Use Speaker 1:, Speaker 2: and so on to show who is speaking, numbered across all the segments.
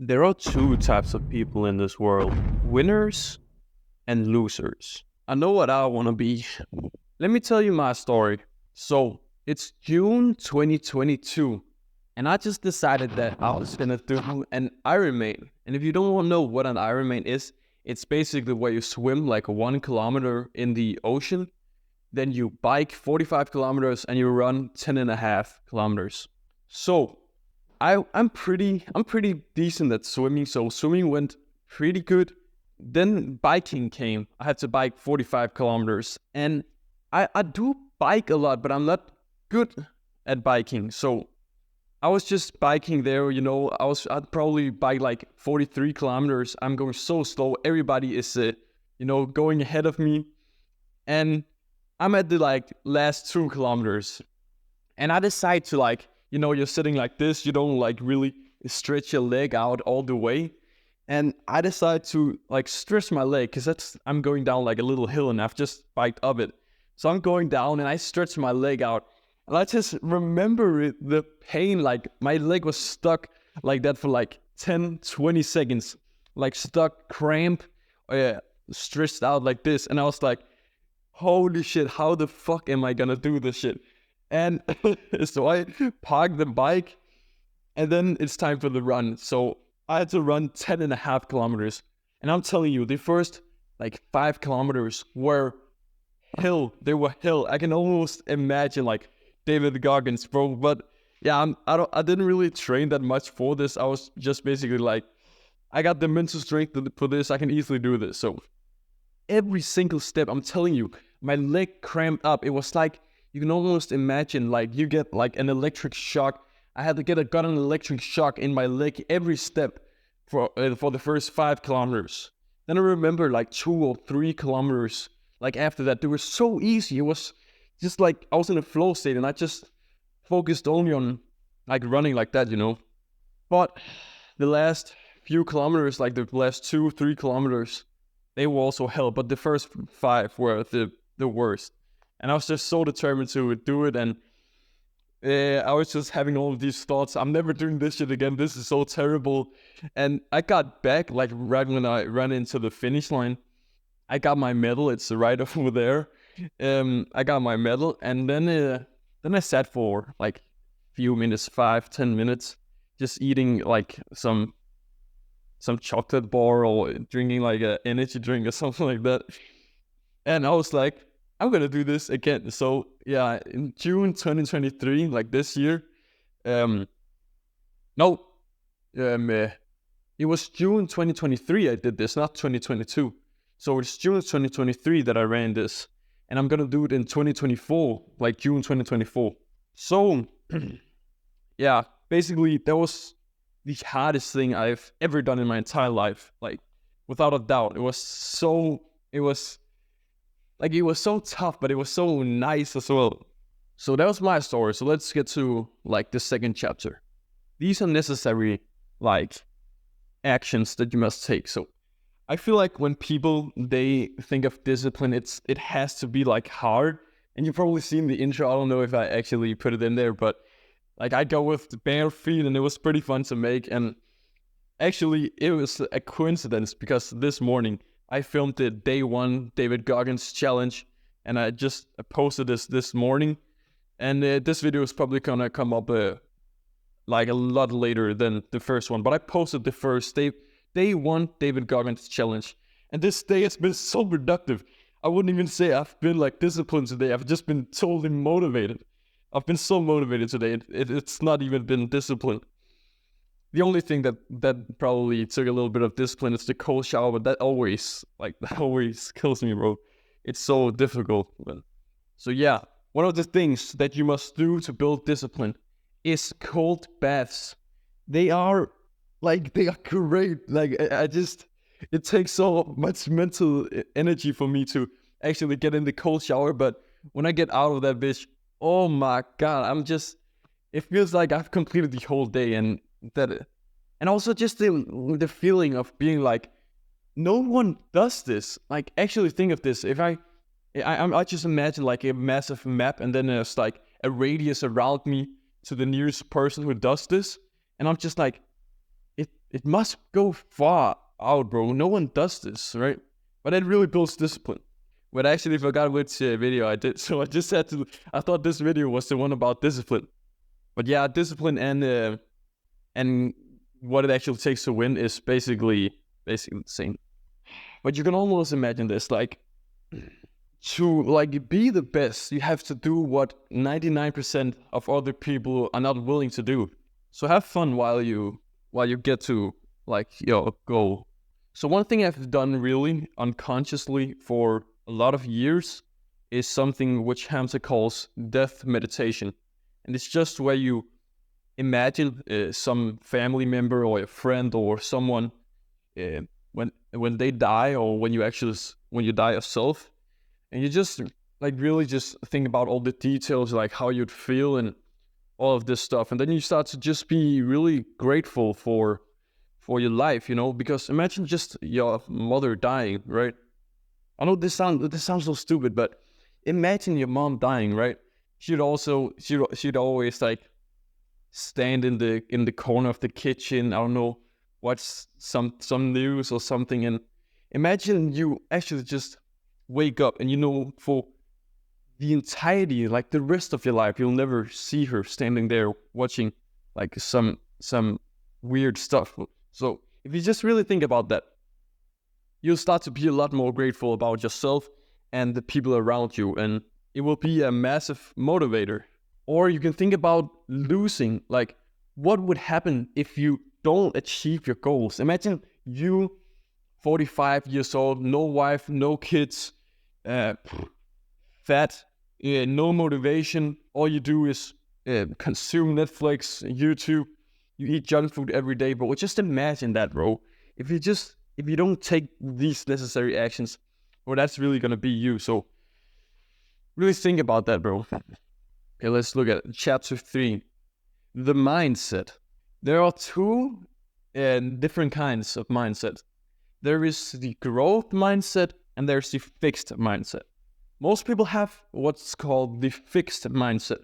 Speaker 1: There are two types of people in this world: winners and losers. I know what I want to be. Let me tell you my story. So, it's June 2022, and I just decided that I was gonna do an Ironman. And if you don't know what an Ironman is, it's basically where you swim like 1 kilometer in the ocean, then you bike 45 kilometers, and you run 10 and a half kilometers. So, I'm pretty decent at swimming, so swimming went pretty good. Then biking came. I had to bike 45 kilometers, and I do bike a lot, but I'm not good at biking. So I was just biking there, I'd probably bike like 43 kilometers. I'm going so slow. Everybody is going ahead of me, and I'm at the like last 2 kilometers, and I decide to you're sitting like this, you don't like really stretch your leg out all the way. And I decide to like stretch my leg because I'm going down like a little hill and I've just biked up it. So I'm going down and I stretch my leg out. And I just remember the pain, like my leg was stuck like that for like 10, 20 seconds, like stuck, cramp, stretched out like this. And I was like, holy shit, how the fuck am I gonna do this shit? And so I parked the bike, and then it's time for the run. So I had to run 10 and a half kilometers. And I'm telling you, the first like 5 kilometers were hill. They were hill. I can almost imagine like David Goggins, bro. But yeah, I didn't really train that much for this. I was just basically like, I got the mental strength for this. I can easily do this. So every single step, I'm telling you, my leg cramped up. It was like, you can almost imagine like you get like an electric shock. I had to got an electric shock in my leg every step for the first 5 kilometers. Then I remember like 2 or 3 kilometers. Like after that, they were so easy. It was just like I was in a flow state, and I just focused only on like running like that. But the last few kilometers, like the last 2, 3 kilometers, they were also hell. But the first 5 were the worst. And I was just so determined to do it, and I was just having all of these thoughts. I'm never doing this shit again. This is so terrible. And I got back, like right when I ran into the finish line. I got my medal. It's right over there. I got my medal, and then I sat for like few minutes, 5-10 minutes, just eating like some chocolate bar or drinking like an energy drink or something like that. And I was like, I'm gonna do this again. So yeah, in June 2023, like this year, no, it was June 2023 I did this, not 2022. So it's June 2023 that I ran this, and I'm gonna do it in 2024, like June 2024. So yeah, basically that was the hardest thing I've ever done in my entire life, like without a doubt. It was so tough, but it was so nice as well. So that was my story. So let's get to like the second chapter. These are necessary like actions that you must take. So I feel like when people they think of discipline, it has to be like hard. And you've probably seen the intro. I don't know if I actually put it in there, but like I go with the bare feet, and it was pretty fun to make. And actually, it was a coincidence because this morning I filmed the day 1 David Goggins challenge, and I just posted this morning. And this video is probably gonna come up like a lot later than the first one. But I posted the first day 1 David Goggins challenge, and this day has been so productive. I wouldn't even say I've been like disciplined today. I've just been totally motivated. I've been so motivated today. It's not even been disciplined. The only thing that probably took a little bit of discipline is the cold shower, but that always kills me, bro. It's so difficult. So yeah, one of the things that you must do to build discipline is cold baths. They are great. Like it takes so much mental energy for me to actually get in the cold shower, but when I get out of that bitch, oh my god, it feels like I've completed the whole day. And also just the feeling of being like, no one does this. Like, actually think of this. If I just imagine like a massive map, and then there's like a radius around me to the nearest person who does this, and I'm just like, it must go far out, bro. No one does this, right? But it really builds discipline. But I actually forgot which video I did, so I just had to. I thought this video was the one about discipline. But yeah, discipline and what it actually takes to win is basically the same. But you can almost imagine this, like, to like be the best, you have to do what 99% of other people are not willing to do. So have fun while you get to like your goal. So one thing I've done really unconsciously for a lot of years is something which Hamza calls death meditation. And it's just where you imagine some family member or a friend or someone when they die, or when you die yourself, and you just like really just think about all the details, like how you'd feel and all of this stuff, and then you start to just be really grateful for your life, because imagine just your mother dying, right? I know this sounds so stupid, but imagine your mom dying, right? She'd always like stand in the corner of the kitchen, I don't know, watch some news or something, and imagine you actually just wake up and for the entirety, like the rest of your life, you'll never see her standing there watching like some weird stuff. So if you just really think about that, you'll start to be a lot more grateful about yourself and the people around you, and it will be a massive motivator. Or you can think about losing, like what would happen if you don't achieve your goals. Imagine you, 45 years old, no wife, no kids, fat, no motivation. All you do is consume Netflix, YouTube. You eat junk food every day, bro. Just imagine that, bro. If you don't take these necessary actions, well, that's really gonna be you. So really think about that, bro. Okay, let's look at chapter 3, the mindset. There are two different kinds of mindset. There is the growth mindset and there's the fixed mindset. Most people have what's called the fixed mindset.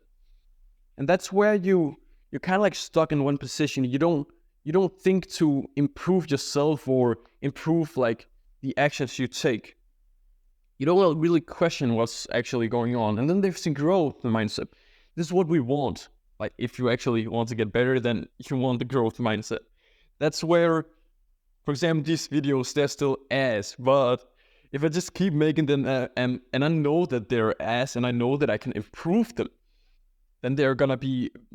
Speaker 1: And that's where you're kind of like stuck in one position. You don't think to improve yourself or improve like the actions you take. You don't really question what's actually going on. And then there's the growth mindset. This is what we want. Like if you actually want to get better, then you want the growth mindset. That's where, for example, these videos, they're still ass, but if I just keep making them and I know that they're ass and I know that I can improve them, then they're gonna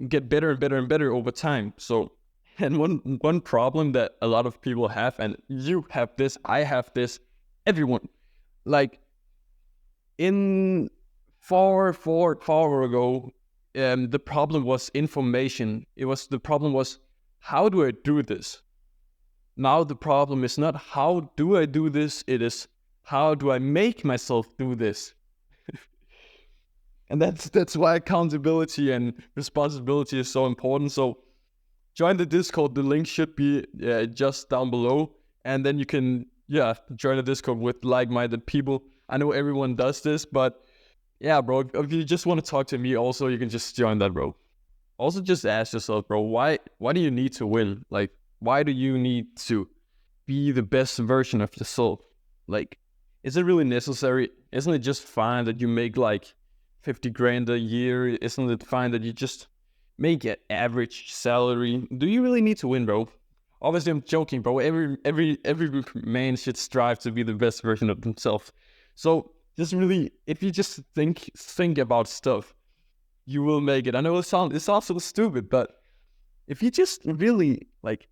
Speaker 1: get better and better and better over time. So, and one problem that a lot of people have, and you have this, I have this, everyone, like in far ago, the problem was information. The problem was, how do I do this? Now the problem is not how do I do this, it is how do I make myself do this? And that's why accountability and responsibility is so important. So join the Discord. The link should be just down below. And then you can, join the Discord with like-minded people. I know everyone does this, but yeah, bro, if you just want to talk to me also, you can just join that, bro. Also just ask yourself, bro, why do you need to win? Like, why do you need to be the best version of yourself? Like, is it really necessary? Isn't it just fine that you make like 50 grand a year? Isn't it fine that you just make an average salary? Do you really need to win, bro? Obviously, I'm joking, bro. Every man should strive to be the best version of himself. So just really, if you just think about stuff, you will make it. I know it sounds so stupid, but if you just really like,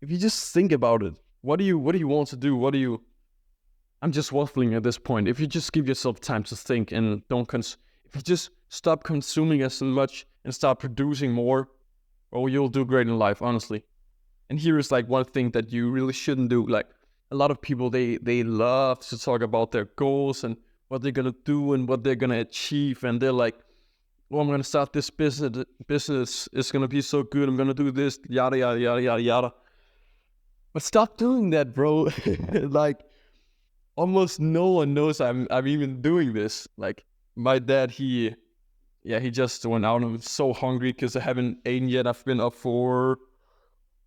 Speaker 1: if you just think about it, what do you want to do? I'm just waffling at this point. If you just give yourself time to think and if you just stop consuming as much and start producing more, well, you'll do great in life, honestly. And here is like one thing that you really shouldn't do. Like a lot of people, they love to talk about their goals and what they're gonna do and what they're gonna achieve, and they're like, "Oh, I'm gonna start this business. It's gonna be so good. I'm gonna do this, yada yada yada yada yada." But stop doing that, bro. Like, almost no one knows I'm even doing this. Like my dad, he just went out and was so hungry because I haven't eaten yet. I've been up for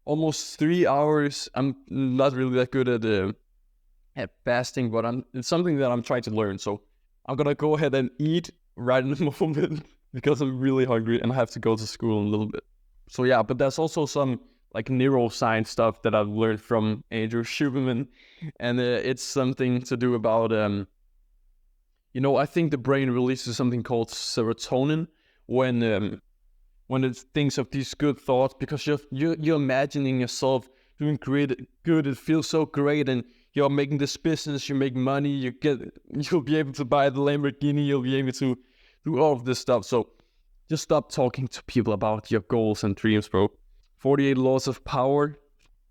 Speaker 1: almost 3 hours. I'm not really that good at fasting, but it's something that I'm trying to learn. So I'm gonna go ahead and eat right in the moment because I'm really hungry and I have to go to school in a little bit. So yeah, but there's also some like neuroscience stuff that I've learned from Andrew Huberman, and it's something to do about I think the brain releases something called serotonin when it thinks of these good thoughts, because you're imagining yourself doing good. It feels so great, and you're making this business. You make money. You'll be able to buy the Lamborghini. You'll be able to do all of this stuff. So just stop talking to people about your goals and dreams, bro. 48 laws of power.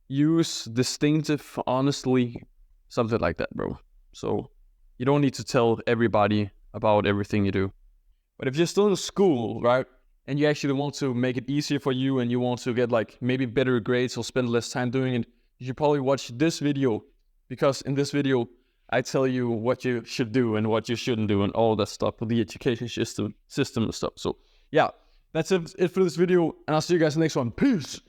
Speaker 1: Use distinctive, honestly, something like that, bro. So you don't need to tell everybody about everything you do. But if you're still in school, right, and you actually want to make it easier for you and you want to get like maybe better grades or spend less time doing it, you should probably watch this video, because in this video, I tell you what you should do and what you shouldn't do and all that stuff with the education system and stuff. So yeah, that's it for this video, and I'll see you guys in the next one. Peace!